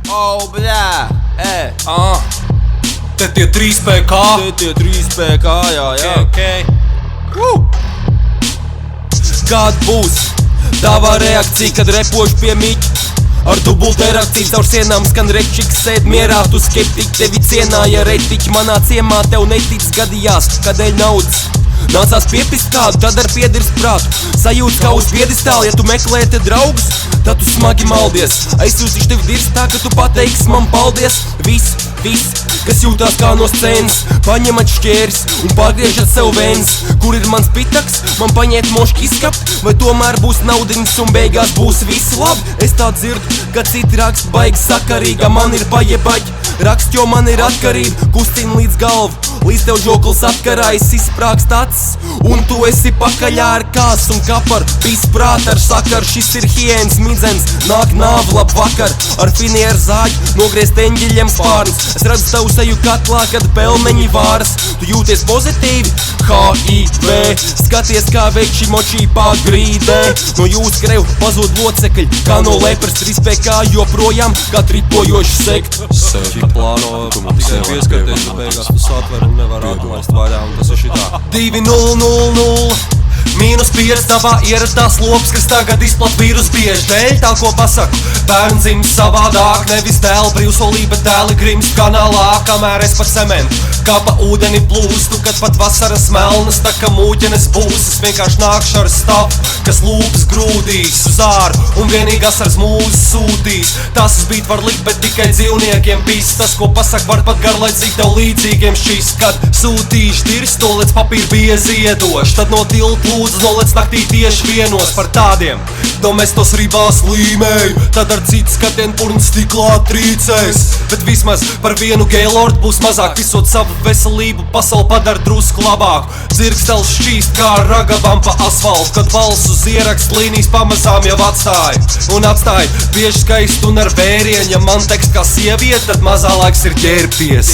Oh, bļā, Te tie 3PK. te tie 3PK, jā. Okay. Kāda būs tava reakcija, kad repošu pie miķa? Ar dubultu erakciju caur sienām skan rekčiks, sēd mierā, tu skeptiķi, tevi cienāja retiķi. Manā ciemā tev netic gadījās, kādēļ naudas nācās piepist kādu, tad ar piedirs prātu sajūtas kā uz piedistāli, ja tu meklē te draugus, tad tu smagi maldies. Aizsūtīšu tevi dirst tā, ka tu pateiksi man paldies. Viss, kas jūtās kā no scēnas, paņemat šķēris un pagriežat sev vēns. Kur ir mans pitaks, man paņēt moški izskapt, vai tomēr būs naudiņas un beigās būs viss labi? Es tā dzirdu, ka citi rakst baigi sakarīga, man ir pajebaģi. Rakst, jo man ir atkarība, kustina līdz galvu, līdz tev žokls atkarājas, izsprāgst acis, un tu esi pakaļā ar kāsu un kaparu. Pīsprāt ar sakaru, šis ir hiēns midzens, nāk nāvu lab vakar, ar finieru zāģi, nogriezt eņģeļiem spārnus. Es redzu tavu seju katlā, kad pelmeņi vāras, tu jūties pozitīvi, HIV, skaties kā veikši močī pagrīdē. No jūsu grevu pazūd locekļi, kā no lepras 3PK, joprojām kā tripojoši sekta. Plāno tikai pieskarties, beigās tu satver un nevar atlaist vaļā, un tas ir šitā. 2-0-0-0 -5 tavā ieradās lops, kas tagad izplat vīrus bieži dēļ tā, ko pasaku. Bērns dzims savādāk, nevis dēl brīvsolība, dēli grimst kanālā, kamēr es pa cementu kapa ūdeni plūstu, kad pat vasaras melnas, tā kā mūķenes būs. Es vienkārši nākšu ar stavu, kas lūpas grūdīs uz āru, un vienīgās ar mūzes sūtīs. Tas bīt var likt, bet tikai dzīvniekiem pīs. Tas, ko pasak, var pat garlaicīgi tev līdzīgiem šķist. Kad sūtīšu dirst, nolec papīru biezi iedošu, tad no tiltu lūdzu nolec naktī tieši vienos. Par tādiem domestos ribās līmēju, tad ar citu skatienu purnu stiklā trīcēs. Bet vismaz par vienu gaylordu būs mazāk, visot savu veselību pasauli padara drusku labāku. Dzirkstels šķīst kā ragabam pa asfaltu, kad balss uz ierakstu līnijas pamazām jau atstāja bieži skaistu un ar vērienu. Ja man tekst kā sieviete, tad mazā laiks ir ģērbties.